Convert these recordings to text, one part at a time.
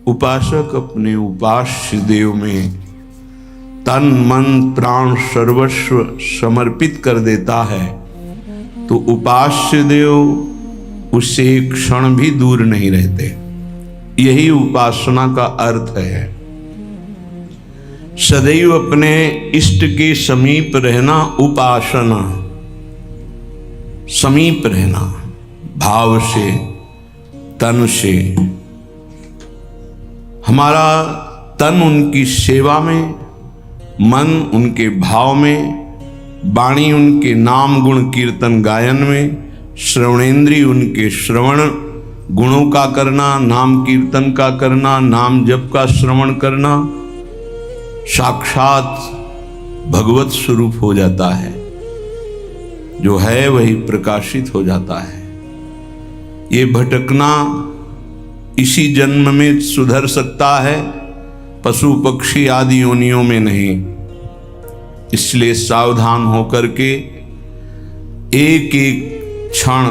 उपासक अपने उपास्य देव में तन मन प्राण सर्वस्व समर्पित कर देता है तो उपास्य देव उससे एक क्षण भी दूर नहीं रहते। यही उपासना का अर्थ है। सदैव अपने इष्ट के समीप रहना उपासना, समीप रहना भाव से, तन से। हमारा तन उनकी सेवा में, मन उनके भाव में, वाणी उनके नाम गुण कीर्तन गायन में, श्रवणेन्द्रिय उनके श्रवण गुणों का करना, नाम कीर्तन का करना, नाम जप का श्रवण करना, साक्षात भगवत स्वरूप हो जाता है। जो है वही प्रकाशित हो जाता है। ये भटकना इसी जन्म में सुधर सकता है, पशु पक्षी आदि योनियों में नहीं। इसलिए सावधान होकर के एक एक क्षण,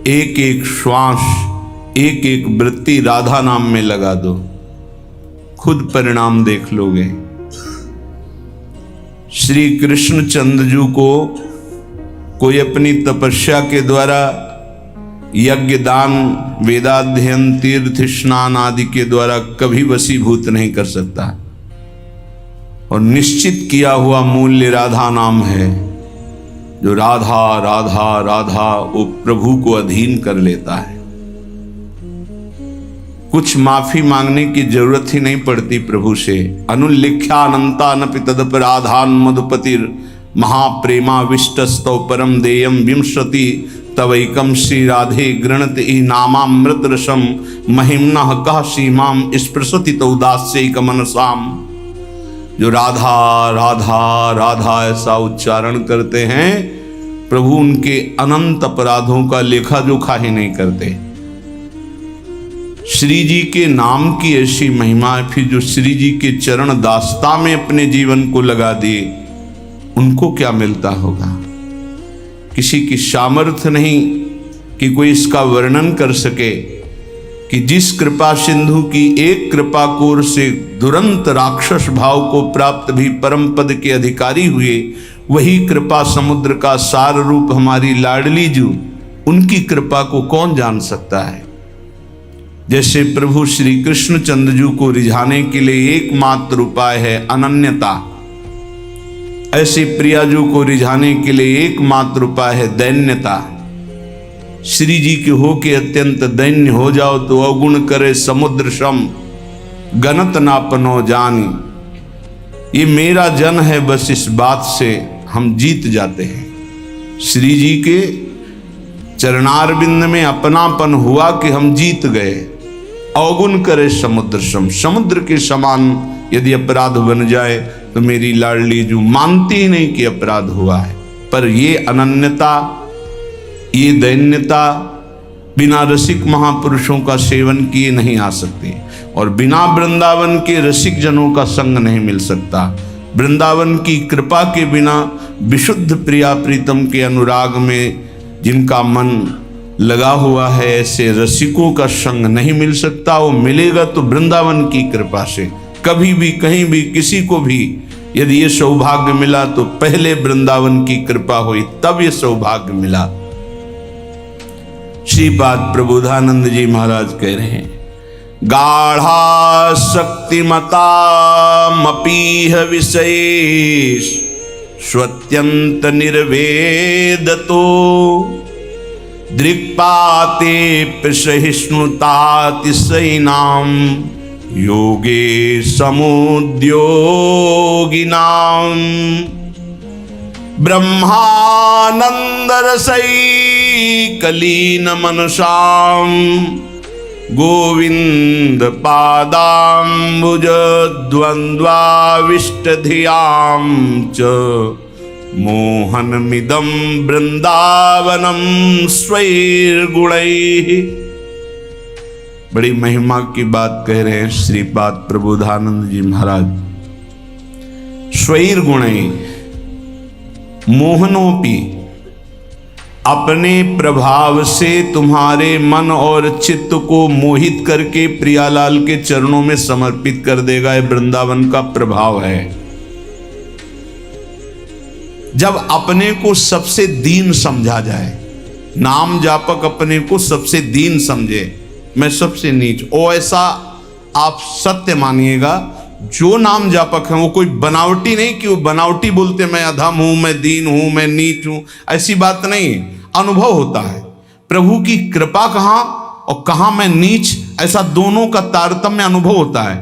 एक एक श्वास, एक एक वृत्ति राधा नाम में लगा दो, खुद परिणाम देख लोगे। श्री कृष्ण चंद्रजू को कोई अपनी तपस्या के द्वारा यज्ञ दान वेदाध्ययन तीर्थ स्नान आदि के द्वारा कभी वशीभूत नहीं कर सकता। और निश्चित किया हुआ मूल्य राधा नाम है। जो राधा राधा राधा वो प्रभु को अधीन कर लेता है। कुछ माफी मांगने की जरूरत ही नहीं पड़ती प्रभु से। अनुल्लिख्यानंता नपि तदपराधान मधुपतिर महाप्रेमा विष्टस्तौ परम देयम विंशति तवैकम श्री राधे गृणत ई नामामृत रसम महिम्ना कह सीमाम स्पृशति तौदास्यैक मनसाम। जो राधा राधा राधा ऐसा उच्चारण करते हैं, प्रभु उनके अनंत अपराधों का लेखा जोखा ही नहीं करते। श्री जी के नाम की ऐसी महिमा है। फिर जो श्री जी के चरण दास्ता में अपने जीवन को लगा दिए, उनको क्या मिलता होगा? किसी की सामर्थ्य नहीं कि कोई इसका वर्णन कर सके कि जिस कृपा सिंधु की एक कृपा कोर से दुरंत राक्षस भाव को प्राप्त भी परम पद के अधिकारी हुए, वही कृपा समुद्र का सार रूप हमारी लाडली जू, उनकी कृपा को कौन जान सकता है। जैसे प्रभु श्री कृष्ण चंद्रजू को रिझाने के लिए एकमात्र उपाय है अनन्यता, ऐसे प्रियाजू को रिझाने के लिए एकमात्र उपाय है दैन्यता। श्री जी के हो के अत्यंत दैन्य हो जाओ तो अवगुण करे समुद्र सम गणत नापनो जानी। ये मेरा जन है, बस इस बात से हम जीत जाते हैं। श्री जी के चरणारविंद में अपनापन हुआ कि हम जीत गए। अवगुण करे समुद्र सम, समुद्र के समान यदि अपराध बन जाए तो मेरी लाडली जो मानती ही नहीं कि अपराध हुआ है। पर ये अनन्यता, ये दैन्यता बिना रसिक महापुरुषों का सेवन किए नहीं आ सकती। और बिना वृंदावन के रसिक जनों का संग नहीं मिल सकता। वृंदावन की कृपा के बिना विशुद्ध प्रिया प्रीतम के अनुराग में जिनका मन लगा हुआ है, ऐसे रसिकों का संग नहीं मिल सकता। वो मिलेगा तो वृंदावन की कृपा से। कभी भी कहीं भी किसी को भी यदि ये सौभाग्य मिला तो पहले वृंदावन की कृपा हुई, तब ये सौभाग्य मिला। श्रीपाद प्रबोधानंद जी महाराज कह रहे हैं, गाढ़ा शक्तिमता मपीह विशेष स्वत्यंत निर्वेदतो दृक्पाते सहिष्णुतातिशयिनाम योगे समुद्योगिनाम ब्रह्मानंद रसैकलीन मनसाम गोविंद पादाम्बुज द्वंद्वाविष्ट धियाम च मोहनमिदं वृंदावनम स्वैर्गुणैः। बड़ी महिमा की बात कह रहे हैं श्रीपाद प्रबोधानंद जी महाराज। स्वैर्गुणैः मोहनोपि, अपने प्रभाव से तुम्हारे मन और चित्त को मोहित करके प्रियालाल के चरणों में समर्पित कर देगा। ये वृंदावन का प्रभाव है। जब अपने को सबसे दीन समझा जाए, नाम जापक अपने को सबसे दीन समझे, मैं सबसे नीच, ओ ऐसा आप सत्य मानिएगा। जो नाम जापक है वो कोई बनावटी नहीं कि वो बनावटी बोलते मैं अधम हूं, मैं दीन हूं, मैं नीच हूं, ऐसी बात नहीं। अनुभव होता है प्रभु की कृपा कहां और कहां मैं नीच, ऐसा दोनों का तारतम्य अनुभव होता है।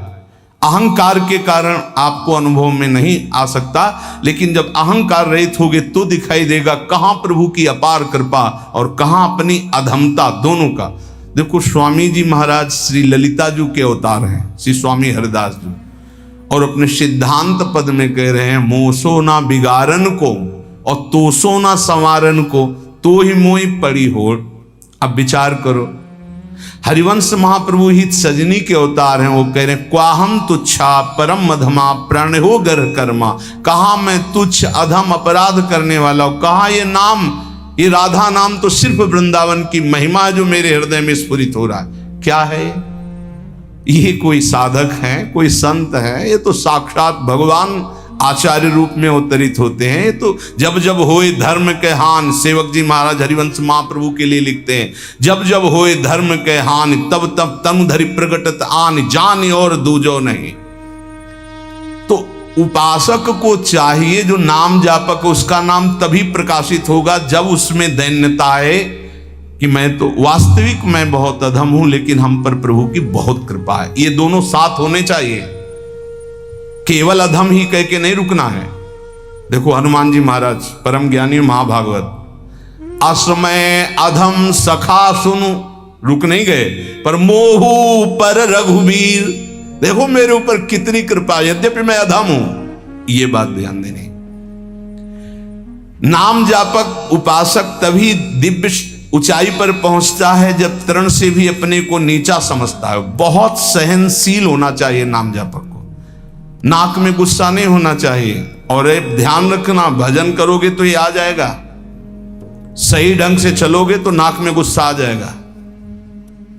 अहंकार के कारण आपको अनुभव में नहीं आ सकता, लेकिन जब अहंकार रहित होगे तो दिखाई देगा कहां प्रभु की अपार कृपा और कहां अपनी अधमता, दोनों का। देखो स्वामी जी महाराज श्री ललिता जी के अवतार हैं, श्री स्वामी हरिदास जी, और अपने सिद्धांत पद में कह रहे हैं मोसो ना बिगारन को और तोसो ना संवारन को, तो ही मोई पड़ी होड़। अब विचार करो, हरिवंश महाप्रभु हित सजनी के अवतार हैं। वो कह रहे हैं क्वाहम तुच्छा परम अधमा प्रण हो गर्ह कर्मा, कहा मैं तुच्छ अधम अपराध करने वाला हूं, कहा ये नाम, ये राधा नाम तो सिर्फ वृंदावन की महिमा जो मेरे हृदय में स्फुरित हो रहा है। क्या है ये? कोई साधक है, कोई संत है? ये तो साक्षात भगवान आचार्य रूप में अवतरित होते हैं। ये तो जब जब होए धर्म के हान, सेवक जी महाराज हरिवंश महाप्रभु के लिए लिखते हैं, जब जब होए धर्म के हान तब तब तनु धरि प्रगटत आन, जान और दूजो नहीं। तो उपासक को चाहिए, जो नाम जापक उसका नाम तभी प्रकाशित होगा जब उसमें दैन्यता है कि मैं तो वास्तविक मैं बहुत अधम हूं, लेकिन हम पर प्रभु की बहुत कृपा है। ये दोनों साथ होने चाहिए, केवल अधम ही कह के नहीं रुकना है। देखो हनुमान जी महाराज परम ज्ञानी महाभागवत, असमय अधम सखा सुनु, रुक नहीं गए, पर मोहू पर रघुवीर, देखो मेरे ऊपर कितनी कृपा, यद्यपि मैं अधम हूं। ये बात ध्यान देनी। नाम जापक उपासक तभी दिव्य ऊंचाई पर पहुंचता है जब तरण से भी अपने को नीचा समझता है। बहुत सहनशील होना चाहिए नाम जापक को, नाक में गुस्सा नहीं होना चाहिए। और ध्यान रखना, भजन करोगे तो ये आ जाएगा, सही ढंग से चलोगे तो नाक में गुस्सा आ जाएगा,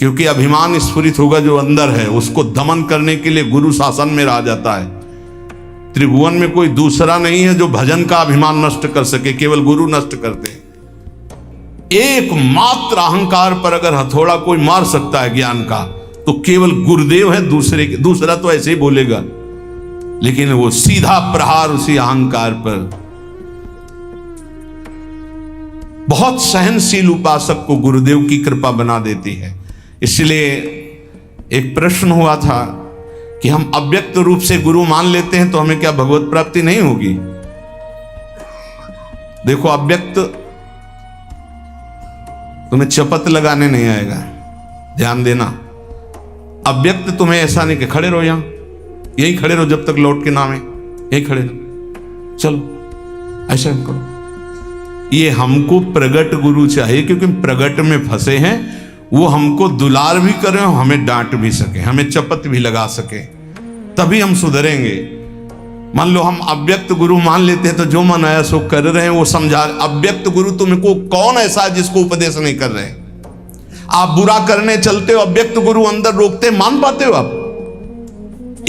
क्योंकि अभिमान स्फुरित होगा जो अंदर है, उसको दमन करने के लिए गुरु शासन में रह जाता है। त्रिभुवन में कोई दूसरा नहीं है जो भजन का अभिमान नष्ट कर सके, केवल गुरु नष्ट करते हैं। एकमात्र अहंकार पर अगर हथौड़ा कोई मार सकता है ज्ञान का, तो केवल गुरुदेव है, दूसरा तो ऐसे ही बोलेगा, लेकिन वो सीधा प्रहार उसी अहंकार पर। बहुत सहनशील उपासक को गुरुदेव की कृपा बना देती है। इसलिए एक प्रश्न हुआ था कि हम अव्यक्त रूप से गुरु मान लेते हैं तो हमें क्या भगवत प्राप्ति नहीं होगी? देखो अव्यक्त तुम्हें चपत लगाने नहीं आएगा, ध्यान देना। अव्यक्त तुम्हें ऐसा नहीं कि खड़े रहो, यहीं खड़े रहो जब तक लौट के नाम है, यहीं खड़े रहो, चलो ऐसा करो। ये हमको प्रगट गुरु चाहिए, क्योंकि प्रगट में फंसे हैं। वो हमको दुलार भी करें, हमें डांट भी सके, हमें चपत भी लगा सके, तभी हम सुधरेंगे। मान लो हम अव्यक्त गुरु मान लेते हैं तो जो मन आया सो कर रहे हैं, वो समझा। अव्यक्त गुरु तुमको कौन ऐसा है जिसको उपदेश नहीं कर रहे? आप बुरा करने चलते हो, अव्यक्त गुरु अंदर रोकते, मान पाते हो आप?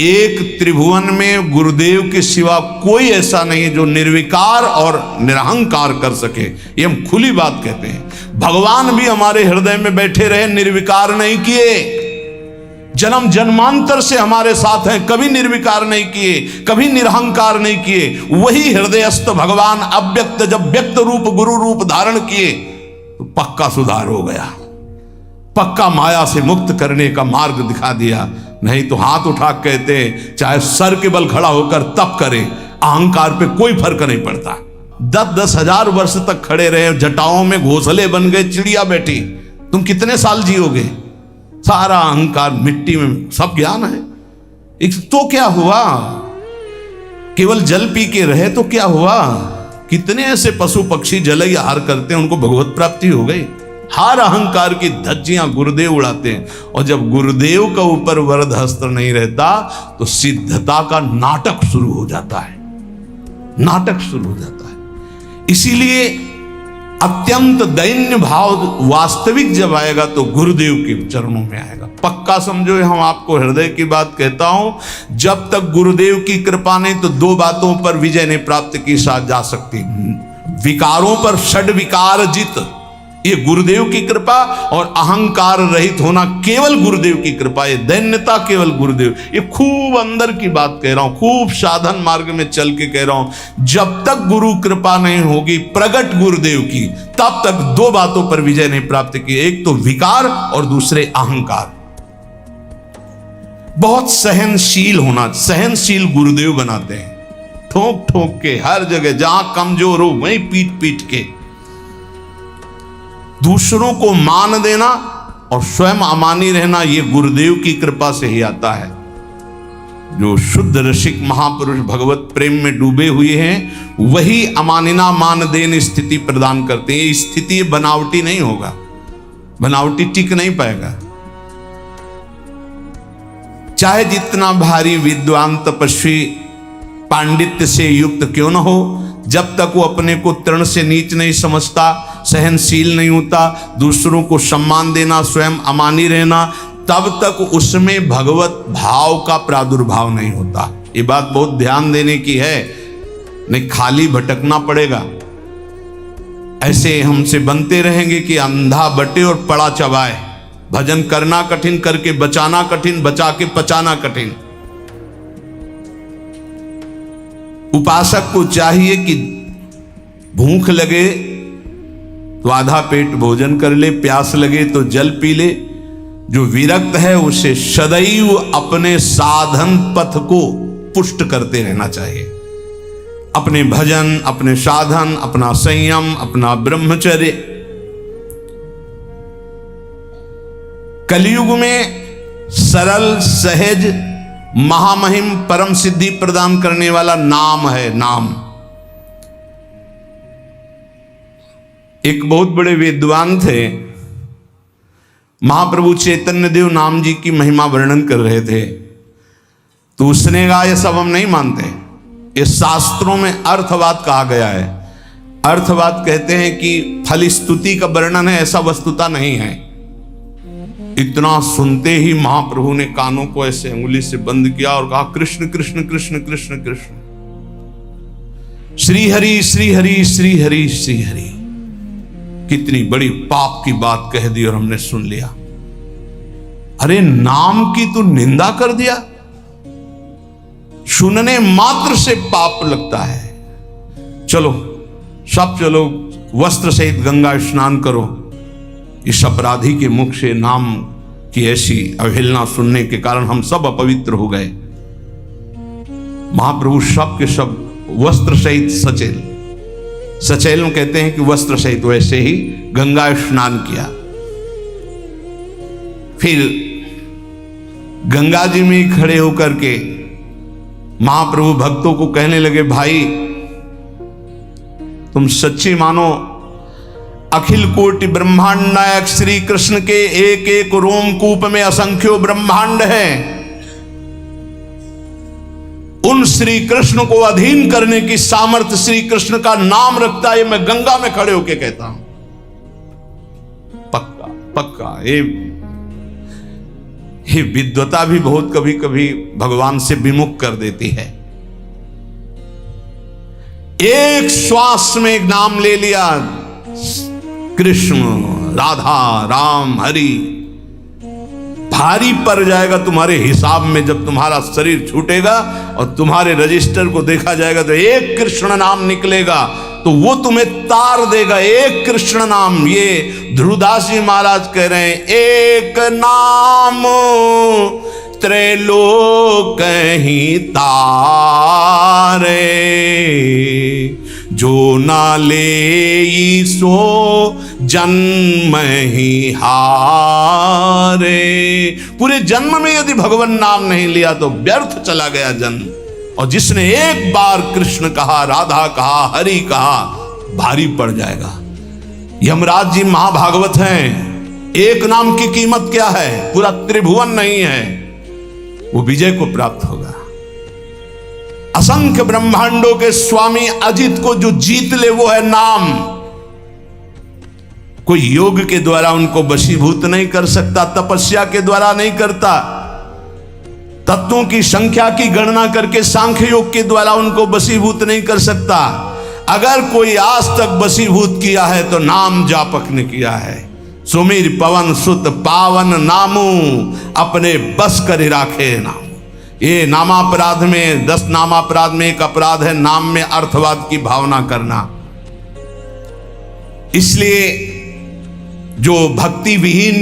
एक त्रिभुवन में गुरुदेव के सिवा कोई ऐसा नहीं है जो निर्विकार और निरहंकार कर सके। ये हम खुली बात कहते हैं। भगवान भी हमारे हृदय में बैठे रहे, निर्विकार नहीं किए। जन्म जन्मांतर से हमारे साथ हैं, कभी निर्विकार नहीं किए, कभी निरहंकार नहीं किए। वही हृदयस्थ भगवान अव्यक्त जब व्यक्त रूप गुरु रूप धारण किए तो पक्का सुधार हो गया, पक्का माया से मुक्त करने का मार्ग दिखा दिया। नहीं तो हाथ उठा कहते चाहे सर के बल खड़ा होकर तप करे, अहंकार पे कोई फर्क नहीं पड़ता। 10-10 हजार वर्ष तक खड़े रहे, जटाओं में घोंसले बन गए, चिड़िया बैठी, तुम कितने साल जियोगे? सारा अहंकार मिट्टी में, सब ज्ञान है। तो क्या हुआ? केवल जल पी के रहे तो क्या हुआ? कितने ऐसे पशु पक्षी जल आहार करते हैं, उनको भगवत प्राप्ति हो गई। हर अहंकार की धज्जियां गुरुदेव उड़ाते हैं। और जब गुरुदेव का ऊपर वरद हस्त नहीं रहता तो सिद्धता का नाटक शुरू हो जाता है, नाटक शुरू हो जाता है। इसीलिए अत्यंत दैन्य भाव वास्तविक जब आएगा तो गुरुदेव के चरणों में आएगा। पक्का समझो, हम आपको हृदय की बात कहता हूं, जब तक गुरुदेव की कृपा नहीं तो दो बातों पर विजय नहीं प्राप्त की जा सकती। विकारों पर षड विकार जित, ये गुरुदेव की कृपा, और अहंकार रहित होना केवल गुरुदेव की कृपा, ये दैन्यता केवल गुरुदेव। ये खूब अंदर की बात कह रहा हूं, खूब साधन मार्ग में चल के कह रहा हूं। जब तक गुरु कृपा नहीं होगी प्रगट गुरुदेव की, तब तक दो बातों पर विजय नहीं प्राप्त की, एक तो विकार और दूसरे अहंकार। बहुत सहनशील होना, सहनशील गुरुदेव बनाते हैं, ठोक ठोक के हर जगह, जहां कमजोर हो वहीं पीट पीट के। दूसरों को मान देना और स्वयं अमानी रहना, यह गुरुदेव की कृपा से ही आता है। जो शुद्ध रसिक महापुरुष भगवत प्रेम में डूबे हुए हैं, वही अमानिना मान देन स्थिति प्रदान करते हैं। स्थिति बनावटी नहीं होगा, बनावटी टिक नहीं पाएगा। चाहे जितना भारी विद्वान तपस्वी पांडित्य से युक्त क्यों न हो, जब तक वो अपने को तृण से नीच नहीं समझता, सहनशील नहीं होता, दूसरों को सम्मान देना, स्वयं अमानी रहना, तब तक उसमें भगवत भाव का प्रादुर्भाव नहीं होता। ये बात बहुत ध्यान देने की है, नहीं खाली भटकना पड़ेगा। ऐसे हमसे बनते रहेंगे कि अंधा बटे और पड़ा चबाए। भजन करना कठिन, करके बचाना कठिन, बचा के पचाना कठिन। उपासक को चाहिए कि भूख लगे तो आधा पेट भोजन कर ले, प्यास लगे तो जल पी ले। जो विरक्त है उसे सदैव अपने साधन पथ को पुष्ट करते रहना चाहिए। अपने भजन, अपने साधन, अपना संयम, अपना ब्रह्मचर्य। कलयुग में सरल, सहज, महामहिम, परम सिद्धि प्रदान करने वाला नाम है, नाम। एक बहुत बड़े विद्वान थे, महाप्रभु चैतन्य देव नाम जी की महिमा वर्णन कर रहे थे, तो उसने कहा ये सब हम नहीं मानते, ये शास्त्रों में अर्थवाद कहा गया है। अर्थवाद कहते हैं कि फल स्तुति का वर्णन है, ऐसा वस्तुता नहीं है। इतना सुनते ही महाप्रभु ने कानों को ऐसे अंगुली से बंद किया और कहा कृष्ण कृष्ण कृष्ण कृष्ण कृष्ण, श्री हरि श्री हरि श्री हरि श्री हरि। कितनी बड़ी पाप की बात कह दी और हमने सुन लिया। अरे नाम की तो निंदा कर दिया, सुनने मात्र से पाप लगता है। चलो सब चलो, वस्त्र सहित गंगा स्नान करो। इस अपराधी के मुख से नाम की ऐसी अवहेलना सुनने के कारण हम सब अपवित्र हो गए। महाप्रभु सब के सब वस्त्र सहित सचेल, सचेल कहते हैं कि वस्त्र सहित, वैसे ही गंगा स्नान किया। फिर गंगा जी में खड़े होकर के महाप्रभु भक्तों को कहने लगे, भाई तुम सच्ची मानो अखिल कोटि ब्रह्मांड नायक श्री कृष्ण के एक एक रोमकूप में असंख्यों ब्रह्मांड है। उन श्री कृष्ण को अधीन करने की सामर्थ्य श्री कृष्ण का नाम रखता है। मैं गंगा में खड़े होकर कहता हूं, पक्का पक्का। ये विद्वता भी बहुत कभी कभी भगवान से विमुख कर देती है। एक श्वास में एक नाम ले लिया, कृष्ण, राधा, राम, हरि, भारी पड़ जाएगा तुम्हारे हिसाब में। जब तुम्हारा शरीर छूटेगा और तुम्हारे रजिस्टर को देखा जाएगा तो एक कृष्ण नाम निकलेगा, तो वो तुम्हें तार देगा। एक कृष्ण नाम, ये ध्रुवदास जी महाराज कह रहे हैं, एक नाम त्रैलोक ही तारे, जो ना ले सो जन्म ही हारे। पूरे जन्म में यदि भगवान नाम नहीं लिया तो व्यर्थ चला गया जन्म। और जिसने एक बार कृष्ण कहा, राधा कहा, हरि कहा, भारी पड़ जाएगा। यमराज जी महाभागवत हैं, एक नाम की कीमत क्या है? पूरा त्रिभुवन नहीं है, वो विजय को प्राप्त होगा। असंख्य ब्रह्मांडों के स्वामी अजित को जो जीत ले वो है नाम। कोई योग के द्वारा उनको वशीभूत नहीं कर सकता, तपस्या के द्वारा नहीं करता, तत्वों की संख्या की गणना करके सांख्य योग के द्वारा उनको वशीभूत नहीं कर सकता। अगर कोई आज तक वशीभूत किया है तो नाम जापक ने किया है। सुमीर पवन सुत पावन नामू, अपने बस कर राखे नाम। ये नामापराध में 10 नामापराध में एक अपराध है नाम में अर्थवाद की भावना करना। इसलिए जो भक्ति विहीन,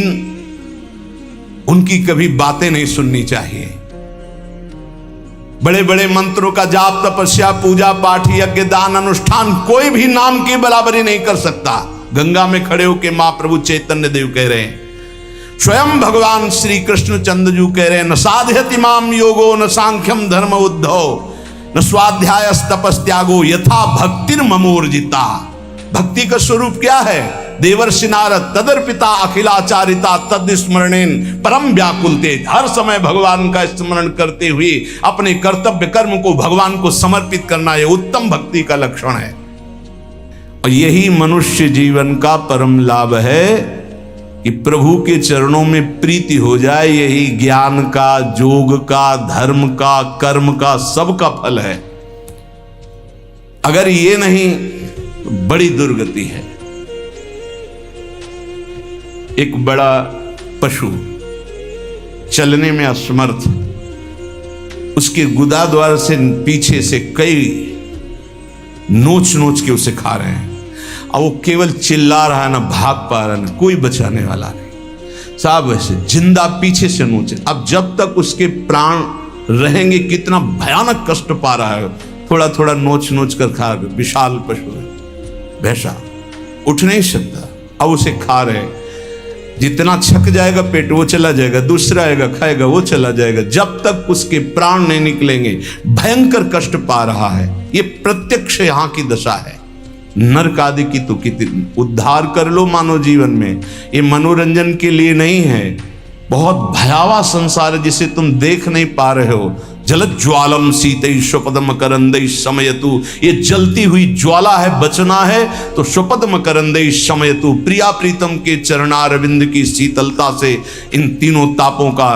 उनकी कभी बातें नहीं सुननी चाहिए। बड़े बड़े मंत्रों का जाप, तपस्या, पूजा पाठ, यज्ञ, दान, अनुष्ठान कोई भी नाम की बराबरी नहीं कर सकता। गंगा में खड़े होकर महाप्रभु चैतन्य देव कह रहे हैं, स्वयं भगवान श्री कृष्ण चंद्रजू कह रहे हैं, न साध्यति माम योगो न सांख्यम धर्म उद्धव न स्वाध्याय तपस्त्यागो यथा भक्तिर ममोर्जिता। भक्ति का स्वरूप क्या है? देवर्षि नारद तदर्पिता अखिलाचारिता तद स्मरणेन परम व्याकुल तेज। हर समय भगवान का स्मरण करते हुए अपने कर्तव्य कर्म को भगवान को समर्पित करना, यह उत्तम भक्ति का लक्षण है। और यही मनुष्य जीवन का परम लाभ है कि प्रभु के चरणों में प्रीति हो जाए। यही ज्ञान का, योग का, धर्म का, कर्म का, सबका फल है। अगर ये नहीं तो बड़ी दुर्गति है। एक बड़ा पशु चलने में असमर्थ, उसके गुदा द्वार से पीछे से कई नोच नोच के उसे खा रहे हैं, और वो केवल चिल्ला रहा है, ना भाग पा रहा, ना कोई बचाने वाला नहीं। साहब ऐसे जिंदा पीछे से नोचे। अब जब तक उसके प्राण रहेंगे, कितना भयानक कष्ट पा रहा है। थोड़ा थोड़ा नोच नोच कर खा रहे। विशाल पशु है, भैंसा उठ नहीं सकता, अब उसे खा रहे। जितना छक जाएगा पेट वो चला जाएगा, दूसरा आएगा खाएगा वो चला जाएगा, जब तक उसके प्राण नहीं निकलेंगे। भयंकर कष्ट पा रहा है। ये प्रत्यक्ष यहां की दशा है। नरक आदि की तो कितनी उद्धार कर लो मानव जीवन में, ये मनोरंजन के लिए नहीं है। बहुत भयावह संसार है जिसे तुम देख नहीं पा रहे हो। जलज्ज्वालम शीतै स्वपदम करंदै शमयतु, ये जलती हुई ज्वाला है। बचना है तो स्वपदम करंदै शमयतु, प्रिया प्रीतम के चरणारविंद की शीतलता से इन तीनों तापों का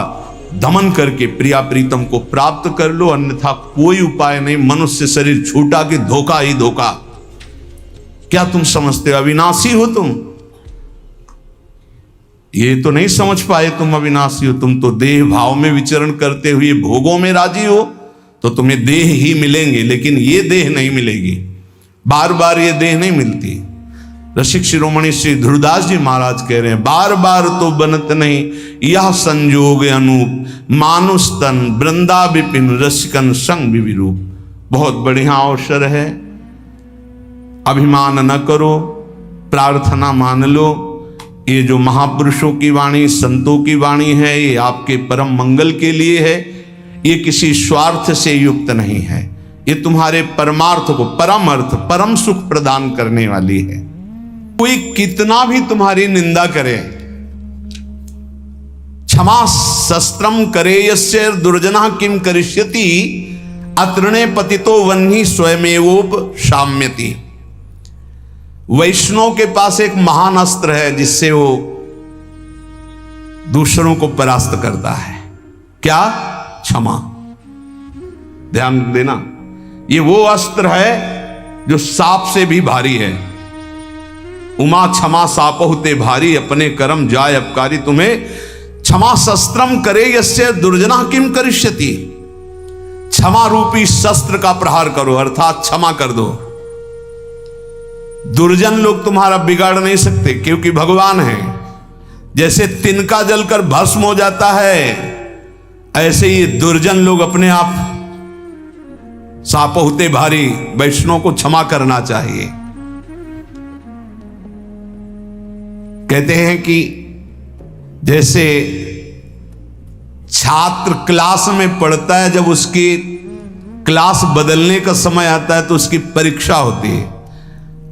दमन करके प्रिया प्रीतम को प्राप्त कर लो, अन्यथा कोई उपाय नहीं। मनुष्य शरीर छूटा कि धोखा ही धोखा। क्या तुम समझते हो अविनाशी हो तुम? ये तो नहीं समझ पाए तुम अविनाशी हो। तुम तो देह भाव में विचरण करते हुए भोगों में राजी हो, तो तुम्हें देह ही मिलेंगे, लेकिन ये देह नहीं मिलेगी। बार बार ये देह नहीं मिलती। रसिक शिरोमणि श्री ध्रुवदास जी महाराज कह रहे हैं, बार बार तो बनत नहीं यह संजोग अनूप, मानुष तन वृंदा विपिन रसिकन संग विरूप। बहुत बढ़िया अवसर है, अभिमान न करो, प्रार्थना मान लो। ये जो महापुरुषों की वाणी, संतों की वाणी है, ये आपके परम मंगल के लिए है। ये किसी स्वार्थ से युक्त नहीं है। ये तुम्हारे परमार्थ को, परम अर्थ, परम सुख प्रदान करने वाली है। कोई कितना भी तुम्हारी निंदा करे, क्षमा शस्त्रम करे यस्य दुर्जना किम करिष्यति, अतृणे पतितो वह्नि स्वयमेवोप शाम्यति। वैष्णव के पास एक महान अस्त्र है जिससे वो दूसरों को परास्त करता है। क्या? क्षमा। ध्यान देना, ये वो अस्त्र है जो सांप से भी भारी है। उमा क्षमा सापहुते भारी, अपने कर्म जाय अपकारी तुम्हें। क्षमा शस्त्रम करे यस्य दुर्जना किम करिष्यति, क्षमा रूपी शस्त्र का प्रहार करो, अर्थात क्षमा कर दो। दुर्जन लोग तुम्हारा बिगाड़ नहीं सकते, क्योंकि भगवान है। जैसे तिनका जलकर भस्म हो जाता है, ऐसे ही दुर्जन लोग अपने आप सापहुते भारी। वैष्णव को क्षमा करना चाहिए। कहते हैं कि जैसे छात्र क्लास में पढ़ता है, जब उसकी क्लास बदलने का समय आता है तो उसकी परीक्षा होती है,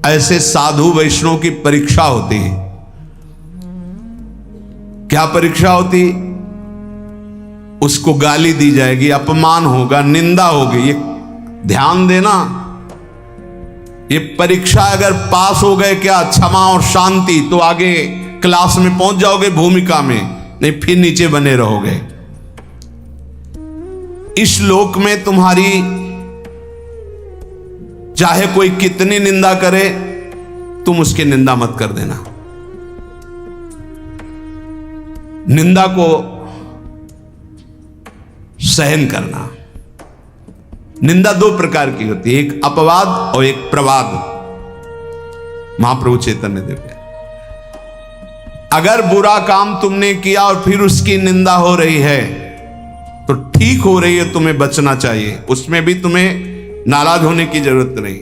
ऐसे साधु वैष्णव की परीक्षा होती है। क्या परीक्षा होती? उसको गाली दी जाएगी, अपमान होगा, निंदा होगी। ये ध्यान देना, ये परीक्षा अगर पास हो गए क्या क्षमा और शांति, तो आगे क्लास में पहुंच जाओगे भूमिका में, नहीं फिर नीचे बने रहोगे। इस लोक में तुम्हारी चाहे कोई कितनी निंदा करे, तुम उसकी निंदा मत कर देना। निंदा को सहन करना। निंदा दो प्रकार की होती है, एक अपवाद और एक प्रवाद। महाप्रभु चैतन्य देव कहते, अगर बुरा काम तुमने किया और फिर उसकी निंदा हो रही है तो ठीक हो रही है, तुम्हें बचना चाहिए, उसमें भी तुम्हें नाराज होने की जरूरत नहीं।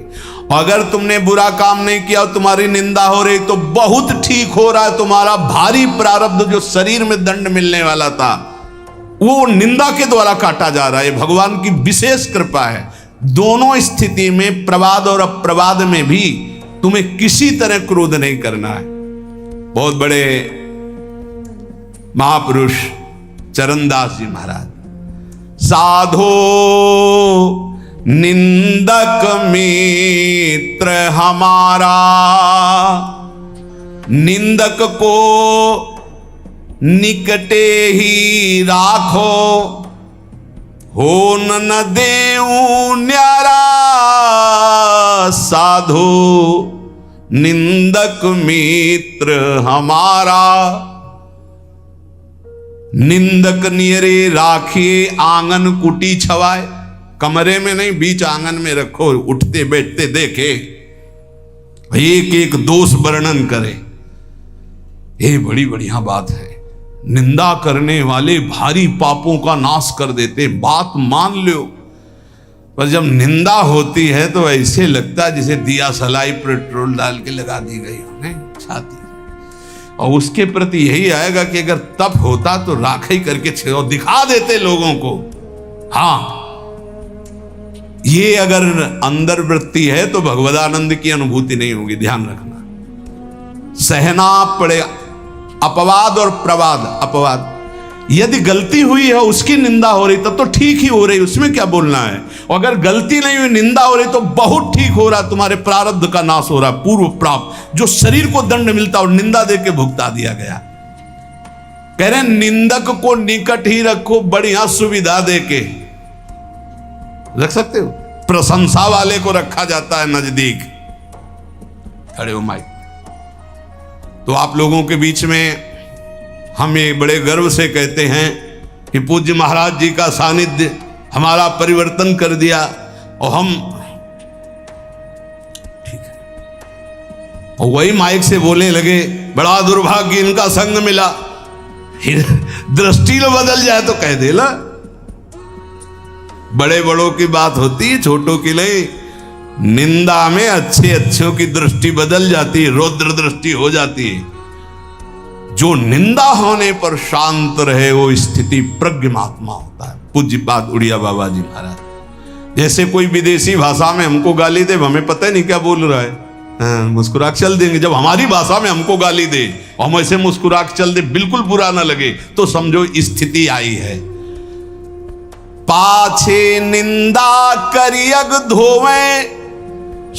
अगर तुमने बुरा काम नहीं किया और तुम्हारी निंदा हो रही तो बहुत ठीक हो रहा है, तुम्हारा भारी प्रारब्ध जो शरीर में दंड मिलने वाला था वो निंदा के द्वारा काटा जा रहा है। भगवान की विशेष कृपा है। दोनों स्थिति में, प्रवाद और अप्रवाद में भी तुम्हें किसी तरह क्रोध नहीं करना है। बहुत बड़े महापुरुष चरणदास जी महाराज, साधो निंदक मित्र हमारा, निंदक को निकटे ही राखो, हो न देऊ न्यारा, साधो निंदक मित्र हमारा। निंदक नियरे राखिए आंगन कुटी छवाए, कमरे में नहीं बीच आंगन में रखो, उठते बैठते देखे, एक एक दोष वर्णन करे। ये बड़ी बढ़िया बात है। निंदा करने वाले भारी पापों का नाश कर देते, बात मान लो। पर जब निंदा होती है तो ऐसे लगता है जैसे दिया सलाई पेट्रोल डाल के लगा दी गई उन्हें छाती, और उसके प्रति यही आएगा कि अगर तप होता तो राखी करके दिखा देते लोगों को। हाँ, ये अगर अंदर वृत्ति है तो भगवदानंद की अनुभूति नहीं होगी, ध्यान रखना। सहना पड़ेगा। अपवाद और प्रवाद। अपवाद, यदि गलती हुई है उसकी निंदा हो रही तब तो ठीक ही हो रही, उसमें क्या बोलना है। और अगर गलती नहीं हुई, निंदा हो रही तो बहुत ठीक हो रहा, तुम्हारे प्रारब्ध का नाश हो रहा, पूर्व प्राप्त जो शरीर को दंड मिलता और निंदा दे के भुगता दिया गया। कह रहे निंदक को निकट ही रखो, बढ़िया सुविधा दे के रख सकते हो। प्रशंसा वाले को रखा जाता है नजदीक। खड़े हो माइक। तो आप लोगों के बीच में हम ये बड़े गर्व से कहते हैं कि पूज्य महाराज जी का सानिध्य हमारा परिवर्तन कर दिया, और हम ठीक है। और वही माइक से बोलने लगे, बड़ा दुर्भाग्य इनका संग मिला। फिर दृष्टि बदल जाए तो कह देला। बड़े बड़ों की बात होती है, छोटों की नहीं। निंदा में अच्छे अच्छों की दृष्टि बदल जाती है, रौद्र दृष्टि हो जाती है। जो निंदा होने पर शांत रहे वो स्थिति प्रज्ञात्मा होता है। पूज्यपाद उड़िया बाबा जी महाराज, जैसे कोई विदेशी भाषा में हमको गाली दे, हमें पता ही नहीं क्या बोल रहा है, मुस्कुरा के चल देंगे। जब हमारी भाषा में हमको गाली दे और हम ऐसे मुस्कुरा के चल दे, बिल्कुल बुरा ना लगे, तो समझो स्थिति आई है। पाछे निंदा करियग धोवे,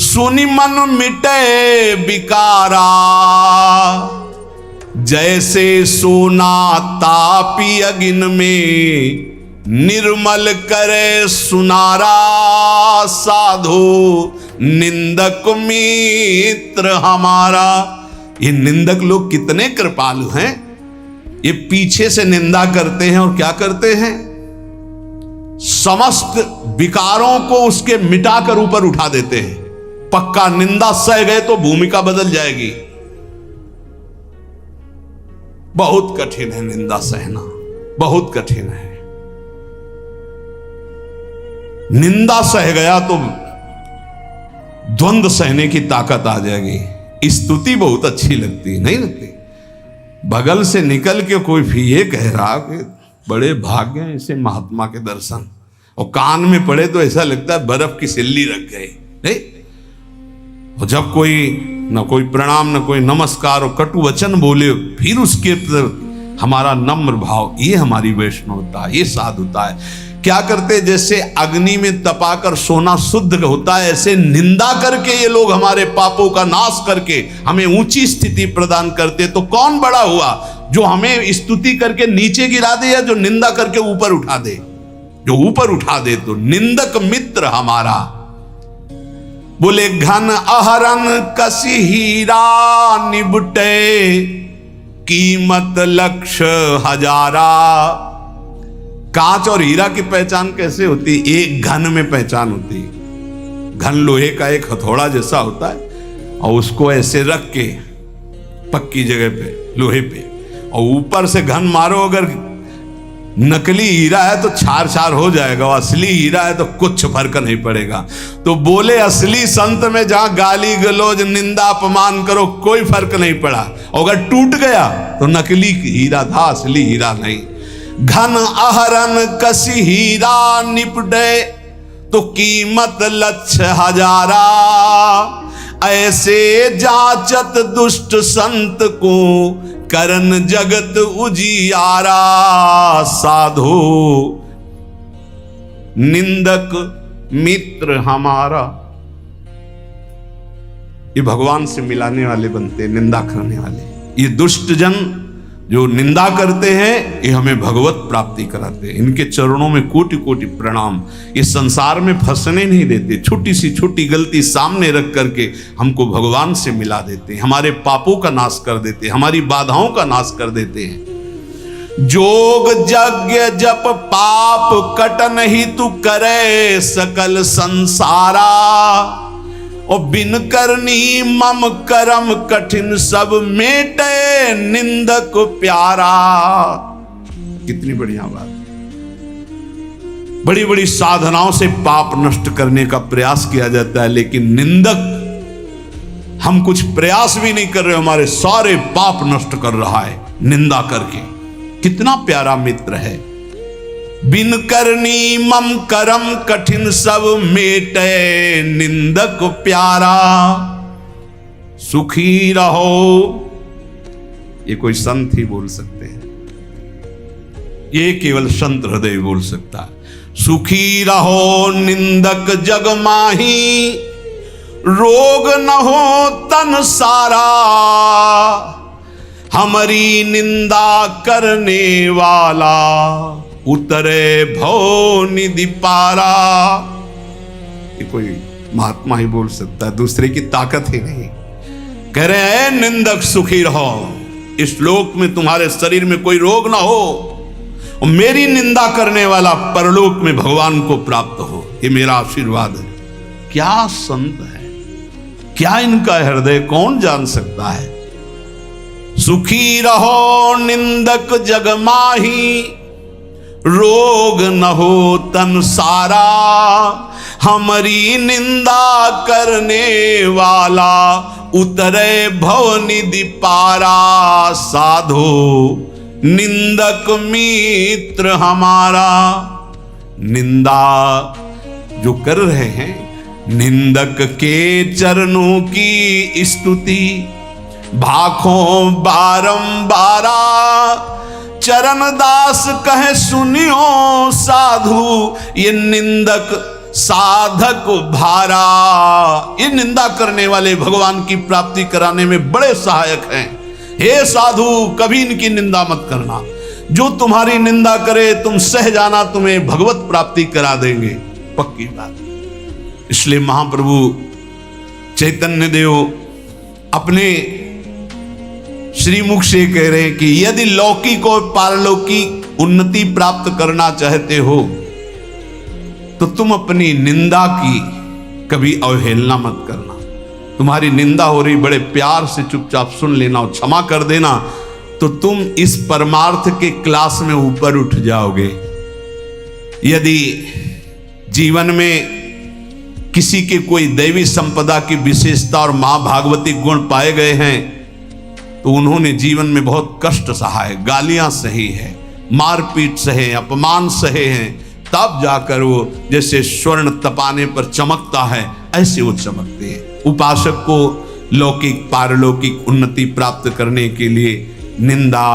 सुनि मन मिटे विकारा, जैसे सोना तापी अगिन में, निर्मल करे सुनारा, साधो निंदक मित्र हमारा। ये निंदक लोग कितने कृपालु हैं। ये पीछे से निंदा करते हैं और क्या करते हैं, समस्त विकारों को उसके मिटाकर ऊपर उठा देते हैं। पक्का निंदा सह गए तो भूमिका बदल जाएगी। बहुत कठिन है निंदा सहना, बहुत कठिन है। निंदा सह गया तो द्वंद्व सहने की ताकत आ जाएगी। स्तुति बहुत अच्छी लगती, नहीं लगती? बगल से निकल के कोई भी ये कह रहा कि बड़े भाग्य हैं इसे महात्मा के दर्शन, और कान में पड़े तो ऐसा लगता है बर्फ की सिल्ली रख गई, नहीं? और जब कोई न कोई प्रणाम, न कोई नमस्कार और कटु वचन बोले, फिर उसके हमारा नम्र भाव, ये हमारी वैष्णवता, ये साधुता है। क्या करते, जैसे अग्नि में तपाकर सोना शुद्ध होता है, ऐसे निंदा करके ये लोग हमारे पापों का नाश करके हमें ऊंची स्थिति प्रदान करते। तो कौन बड़ा हुआ, जो हमें स्तुति करके नीचे गिरा दे या जो निंदा करके ऊपर उठा दे? जो ऊपर उठा दे। तो निंदक मित्र हमारा। बोले घन अहरन कसी हीरा निबटे, कीमत लक्ष हजारा। कांच और हीरा की पहचान कैसे होती? एक घन में पहचान होती। घन लोहे का एक हथौड़ा जैसा होता है और उसको ऐसे रख के पक्की जगह पे, लोहे पे, और ऊपर से घन मारो। अगर नकली हीरा है तो छार छार हो जाएगा, और असली हीरा है तो कुछ फर्क नहीं पड़ेगा। तो बोले असली संत में जहां गाली गलौज निंदा अपमान करो कोई फर्क नहीं पड़ा, अगर टूट गया तो नकली हीरा था, असली हीरा नहीं। घन अहरन कसी हीरा निपटे, तो कीमत लक्ष हजारा। ऐसे जाचत दुष्ट संत को, करन जगत उजियारा। साधो निंदक मित्र हमारा। ये भगवान से मिलाने वाले बनते, निंदा करने वाले। ये दुष्ट जन जो निंदा करते हैं, ये हमें भगवत प्राप्ति कराते हैं। इनके चरणों में कोटि कोटि प्रणाम। ये संसार में फंसने नहीं देते, छोटी सी छोटी गलती सामने रख करके हमको भगवान से मिला देते हैं, हमारे पापों का नाश कर देते हैं, हमारी बाधाओं का नाश कर देते हैं। जोग यज्ञ जप पाप कटन ही तू करे, सकल संसारा। और बिन करनी मम करम कठिन सब मेटे, निंदक प्यारा। कितनी बढ़िया बात। बड़ी बड़ी साधनाओं से पाप नष्ट करने का प्रयास किया जाता है, लेकिन निंदक, हम कुछ प्रयास भी नहीं कर रहे, हमारे सारे पाप नष्ट कर रहा है निंदा करके। कितना प्यारा मित्र है। बिन करनी मम करम कठिन सब मेटे, निंदक प्यारा। सुखी रहो, ये कोई संत ही बोल सकते हैं, ये केवल संत हृदय बोल सकता है। सुखी रहो निंदक जग माही, रोग न हो तन सारा। हमारी निंदा करने वाला, उतरे भव निधि पारा। ये कोई महात्मा ही बोल सकता है, दूसरे की ताकत ही नहीं। कह रहे हैं निंदक सुखी रहो, इस लोक में तुम्हारे शरीर में कोई रोग ना हो, और मेरी निंदा करने वाला परलोक में भगवान को प्राप्त हो। ये मेरा आशीर्वाद है। क्या संत है, क्या इनका हृदय कौन जान सकता है। सुखी रहो निंदक जग माही, रोग न हो तन सारा। हमारी निंदा करने वाला, उतरे भव निधि पारा। साधो निंदक मित्र हमारा। निंदा जो कर रहे हैं, निंदक के चरणों की स्तुति भाखों बारंबारा। चरण दास कहे सुनियो साधु, ये निंदक साधक भारा। ये निंदा करने वाले भगवान की प्राप्ति कराने में बड़े सहायक हैं। हे साधु, कभी इनकी निंदा मत करना। जो तुम्हारी निंदा करे तुम सह जाना, तुम्हें भगवत प्राप्ति करा देंगे, पक्की बात। इसलिए महाप्रभु चैतन्य देव अपने श्रीमुख से कह रहे हैं कि यदि लौकिक और पारलौकिक उन्नति प्राप्त करना चाहते हो तो तुम अपनी निंदा की कभी अवहेलना मत करना। तुम्हारी निंदा हो रही, बड़े प्यार से चुपचाप सुन लेना और क्षमा कर देना, तो तुम इस परमार्थ के क्लास में ऊपर उठ जाओगे। यदि जीवन में किसी के कोई दैवी संपदा की विशेषता और मां भागवती गुण पाए गए हैं तो उन्होंने जीवन में बहुत कष्ट सहा है, गालियां सही है, मारपीट सहे, अपमान सहे हैं, तब जाकर वो जैसे स्वर्ण तपाने पर चमकता है ऐसे वो चमकते हैं। उपासक को लौकिक पारलौकिक उन्नति प्राप्त करने के लिए निंदा,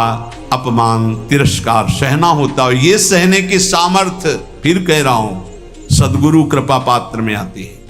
अपमान, तिरस्कार सहना होता है। ये सहने की सामर्थ्य फिर कह रहा हूं, सदगुरु कृपा पात्र में आती है।